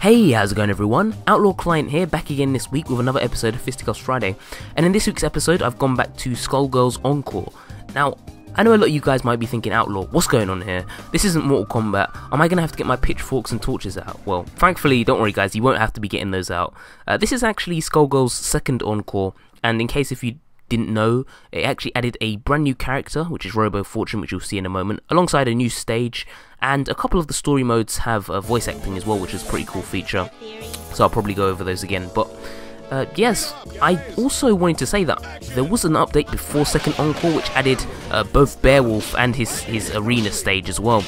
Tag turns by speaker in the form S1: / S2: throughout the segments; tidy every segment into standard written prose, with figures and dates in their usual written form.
S1: Hey, how's it going everyone? OutlawClient here, back again this week with another episode of Fisticuffs Friday. And in this week's episode, I've gone back to Skullgirls Encore. Now, I know a lot of you guys might be thinking, Outlaw, what's going on here? This isn't Mortal Kombat. Am I going to have to get my pitchforks and torches out? Well, thankfully, don't worry guys, you won't have to be getting those out. This is actually Skullgirls' second Encore, and in case if you didn't know, it actually added a brand new character, which is Robo Fortune, which you'll see in a moment, alongside a new stage, and a couple of the story modes have voice acting as well, which is a pretty cool feature, so I'll probably go over those again. But yes, I also wanted to say that there was an update before second Encore which added both Beowulf and his arena stage as well,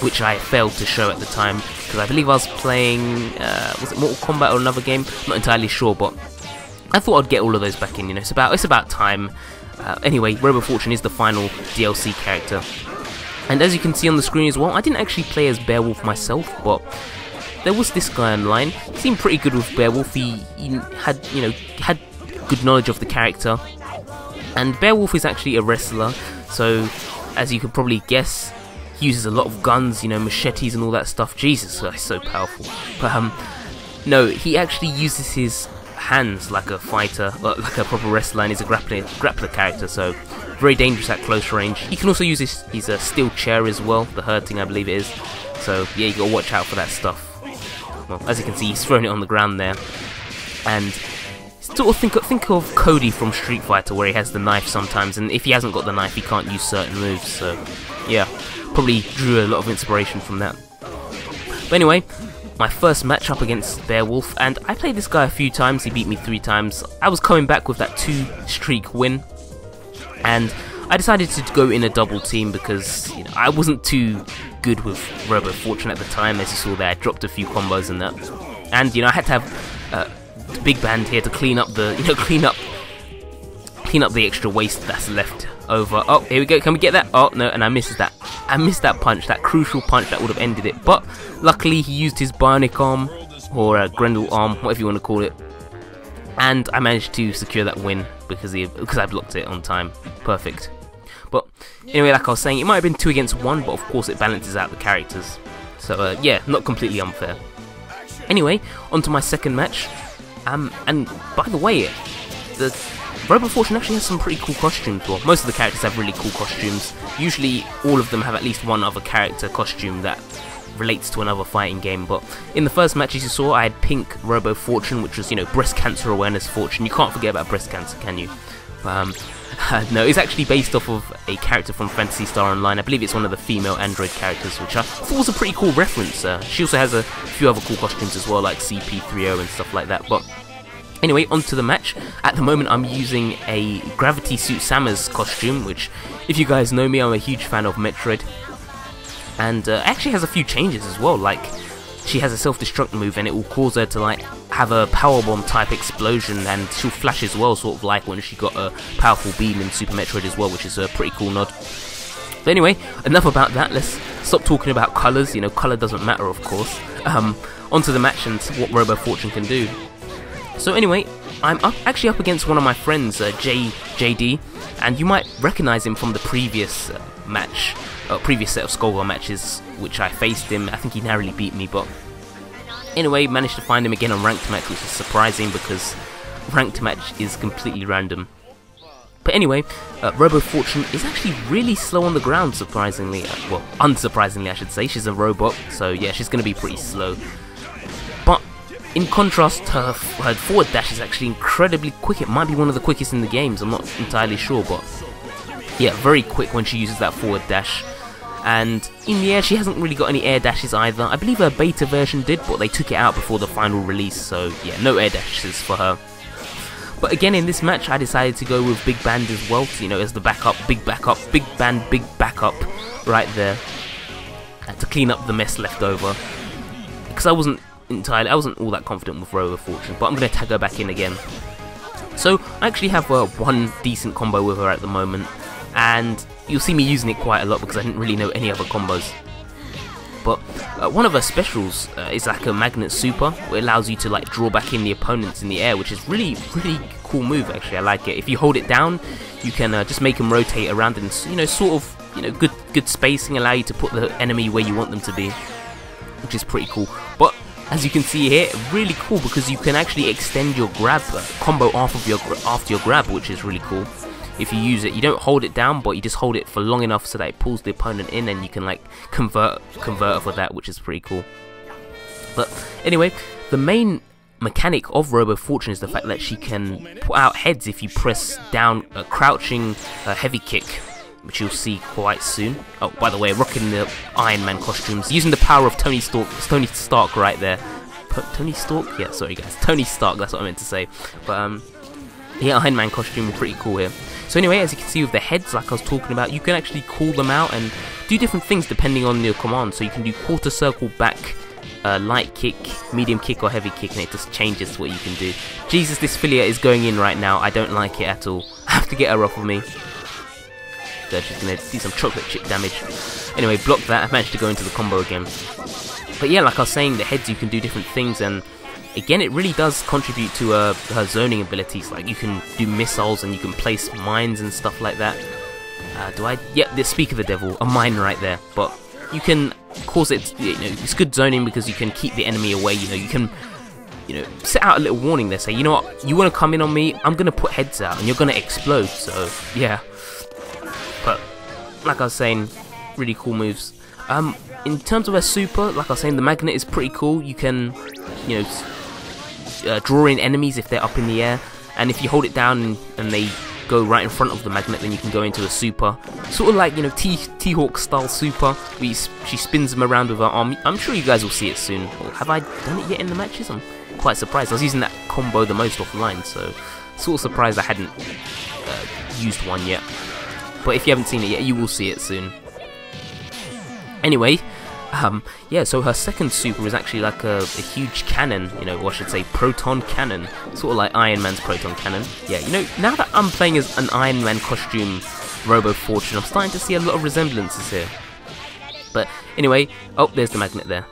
S1: which I failed to show at the time, because I believe I was playing, was it Mortal Kombat or another game? Not entirely sure, but I thought I'd get all of those back in, you know, it's about time. Anyway, Robo Fortune is the final DLC character. And as you can see on the screen as well, I didn't actually play as Beowulf myself, but there was this guy online. He seemed pretty good with Beowulf. He had, had good knowledge of the character. And Beowulf is actually a wrestler, so as you could probably guess, he uses a lot of guns, machetes and all that stuff. Jesus, he's so powerful. But no, he actually uses his hands like a fighter, like a proper wrestler, and he's a grappler character, so very dangerous at close range. He can also use his steel chair as well, the hurting I believe it is, so yeah, you gotta watch out for that stuff. Well, as you can see, he's thrown it on the ground there, and sort of think of Cody from Street Fighter, where he has the knife sometimes, and if he hasn't got the knife he can't use certain moves, so yeah, probably drew a lot of inspiration from that. But anyway, my first match up against Beowulf, and I played this guy a few times. He beat me 3 times. I was coming back with that 2-streak win, and I decided to go in a double team because I wasn't too good with Robo Fortune at the time. As you saw there, I dropped a few combos and that, and I had to have the big band here to clean up the clean up the extra waste that's left over. Oh, here we go. Can we get that? Oh no, and I missed that. I missed that punch, that crucial punch that would have ended it. But luckily he used his bionic arm, or Grendel arm, whatever you want to call it, and I managed to secure that win because I blocked it on time. Perfect. But anyway, like I was saying, it might have been 2 against 1, but of course it balances out the characters. So yeah, not completely unfair. Anyway, on to my second match. And by the way, the Robo Fortune actually has some pretty cool costumes. Well, most of the characters have really cool costumes. Usually all of them have at least one other character costume that relates to another fighting game. But in the first match, as you saw, I had pink Robo Fortune, which was, breast cancer awareness Fortune. You can't forget about breast cancer, can you? No, it's actually based off of a character from Phantasy Star Online. I believe it's one of the female android characters, which I thought was a pretty cool reference. She also has a few other cool costumes as well, like CP30 and stuff like that. But anyway, on to the match. At the moment, I'm using a Gravity Suit Samus costume, which, if you guys know me, I'm a huge fan of Metroid. And actually has a few changes as well, like she has a self-destruct move and it will cause her to have a powerbomb type explosion, and she'll flash as well, sort of like when she got a powerful beam in Super Metroid as well, which is a pretty cool nod. But anyway, enough about that, let's stop talking about colours, colour doesn't matter of course. Onto the match and what Robo Fortune can do. So anyway, I'm actually up against one of my friends, JD, and you might recognise him from the previous match, previous set of Skullgirl matches, which I faced him. I think he narrowly beat me, but anyway, managed to find him again on ranked match, which is surprising because ranked match is completely random. But anyway, Robo Fortune is actually really slow on the ground, surprisingly. Well, unsurprisingly I should say. She's a robot, so yeah, she's going to be pretty slow. But in contrast, her forward dash is actually incredibly quick. It might be one of the quickest in the games, I'm not entirely sure, but yeah, very quick when she uses that forward dash. And in the air, she hasn't really got any air dashes either. I believe her beta version did, but they took it out before the final release, so yeah, no air dashes for her. But again, in this match, I decided to go with Big Band as well, as the backup, Big Band, Big Backup, right there, to clean up the mess left over. Because I wasn't all that confident with Robo Fortune, but I'm going to tag her back in again. So I actually have one decent combo with her at the moment, and you'll see me using it quite a lot because I didn't really know any other combos. But one of her specials is like a magnet super, where it allows you to draw back in the opponents in the air, which is really cool move actually. I like it. If you hold it down, you can just make them rotate around and sort of good spacing, allow you to put the enemy where you want them to be, which is pretty cool. But as you can see here, really cool because you can actually extend your grab combo after your grab, which is really cool. If you use it, you don't hold it down, but you just hold it for long enough so that it pulls the opponent in, and you can like convert for that, which is pretty cool. But anyway, the main mechanic of Robo Fortune is the fact that she can put out heads if you press down a crouching heavy kick, which you'll see quite soon. Oh, by the way, rocking the Iron Man costumes, using the power of Tony Stark right there. Tony Stark? Yeah, sorry guys, Tony Stark, that's what I meant to say. But yeah, Iron Man costume, pretty cool here. So anyway, as you can see with the heads, like I was talking about, you can actually call them out and do different things depending on your command. So you can do quarter circle back, light kick, medium kick, or heavy kick, and it just changes what you can do. Jesus, this Filia is going in right now. I don't like it at all. I have to get her off of me. So she's going to do some chocolate chip damage. Anyway, block that. I managed to go into the combo again. But yeah, like I was saying, the heads, you can do different things, and again, it really does contribute to her zoning abilities. Like, you can do missiles and you can place mines and stuff like that. Yeah, speak of the devil, a mine right there. But you can cause it, it's good zoning because you can keep the enemy away. You can, set out a little warning there. Say, you know what, you want to come in on me, I'm going to put heads out and you're going to explode. So, yeah. But, like I was saying, really cool moves. In terms of her super, like I was saying, the magnet is pretty cool. You can, draw in enemies if they're up in the air, and if you hold it down and they go right in front of the magnet, then you can go into a super, sort of like T-Hawk style super. She spins them around with her arm. I'm sure you guys will see it soon. Or have I done it yet in the matches? I'm quite surprised. I was using that combo the most offline, so sort of surprised I hadn't used one yet. But if you haven't seen it yet, you will see it soon. Anyway, yeah, so her second super is actually like a huge cannon, or I should say proton cannon, sort of like Iron Man's proton cannon. Yeah, now that I'm playing as an Iron Man costume Robo Fortune, I'm starting to see a lot of resemblances here. But anyway, oh, there's the magnet there,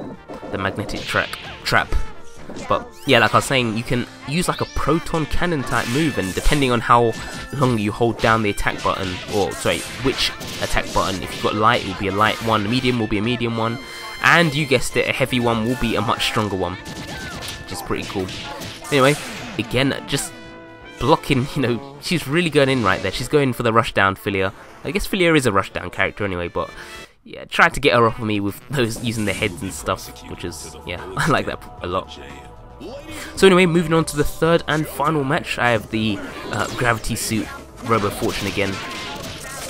S1: the magnetic trap. But yeah, like I was saying, you can use like a proton cannon type move, and depending on how long you hold down the attack button, or sorry, which attack button, if you've got light, it will be a light one, medium will be a medium one, and you guessed it, a heavy one will be a much stronger one, which is pretty cool. Anyway, again, just blocking, she's really going in right there. She's going for the rushdown Filia. I guess Filia is a rushdown character anyway, but yeah, tried to get her off of me with those using the heads and stuff, which is, yeah, I like that a lot. So anyway, moving on to the third and final match, I have the gravity suit Robo Fortune again.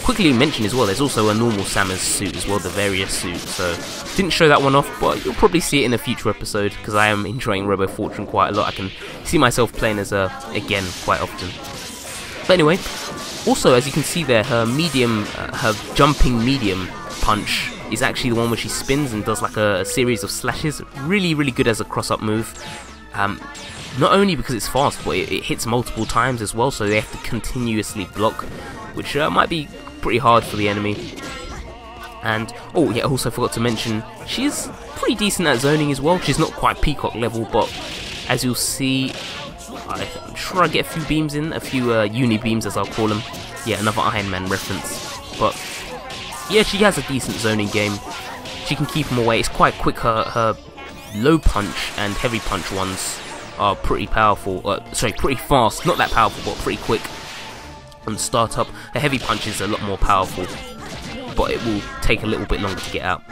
S1: Quickly mention as well, there's also a normal Samus suit as well, the various suits, so didn't show that one off, but you'll probably see it in a future episode, because I am enjoying Robo Fortune quite a lot. I can see myself playing as her again quite often. But anyway, also as you can see there, her medium, her jumping medium punch is actually the one where she spins and does like a series of slashes. Really, really good as a cross-up move. Not only because it's fast, but it hits multiple times as well, so they have to continuously block, which might be pretty hard for the enemy. And, oh yeah, also forgot to mention, she's pretty decent at zoning as well. She's not quite Peacock level, but as you'll see, I'm sure I get a few beams in, a few uni beams as I'll call them. Yeah, another Iron Man reference. But yeah, she has a decent zoning game. She can keep them away. It's quite quick. Her low punch and heavy punch ones are pretty powerful. Sorry, pretty fast. Not that powerful, but pretty quick. On startup, her heavy punch is a lot more powerful, but it will take a little bit longer to get out.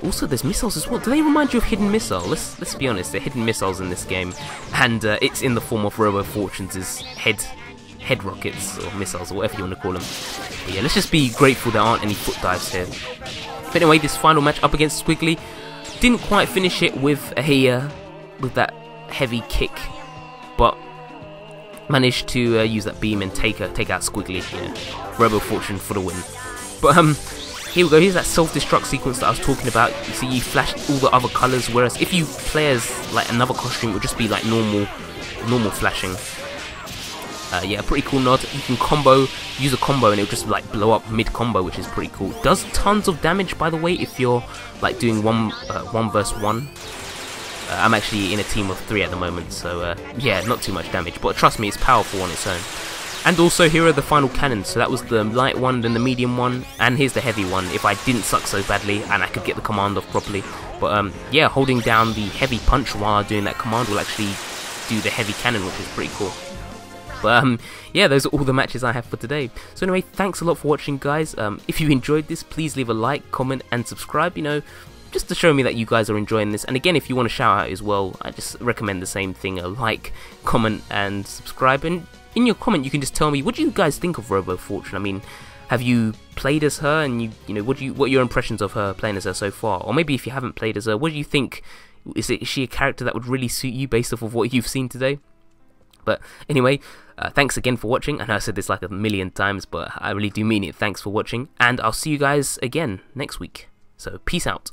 S1: Also, there's missiles as well. Do they remind you of Hidden Missile? Let's be honest, they're hidden missiles in this game, and it's in the form of Robo Fortune's head rockets or missiles or whatever you want to call them. But yeah, let's just be grateful there aren't any foot dives here. But anyway, this final match up against Squiggly, didn't quite finish it with that heavy kick, but managed to use that beam and take out Squiggly. Yeah. Robo Fortune for the win. But here we go. Here's that self-destruct sequence that I was talking about. You see, you flash all the other colours, whereas if you play as like another costume, it would just be like normal flashing. Yeah, pretty cool nod. You can use a combo, and it'll just like blow up mid-combo, which is pretty cool. Does tons of damage, by the way, if you're like doing one versus one. I'm actually in a team of 3 at the moment, so yeah, not too much damage, but trust me, it's powerful on its own. And also, here are the final cannons. So that was the light one, then the medium one, and here's the heavy one. If I didn't suck so badly and I could get the command off properly, But yeah, holding down the heavy punch while doing that command will actually do the heavy cannon, which is pretty cool. But yeah, those are all the matches I have for today. So anyway, thanks a lot for watching, guys. If you enjoyed this, please leave a like, comment, and subscribe, you know, just to show me that you guys are enjoying this. And again, if you want to shout out as well, I just recommend the same thing: a like, comment, and subscribe. And in your comment, you can just tell me, what do you guys think of Robo Fortune? I mean, have you played as her, and you know, what are your impressions of her playing as her so far? Or maybe if you haven't played as her, what do you think? Is she a character that would really suit you based off of what you've seen today? But anyway, thanks again for watching. I know I said this like a million times, but I really do mean it. Thanks for watching, and I'll see you guys again next week. So peace out.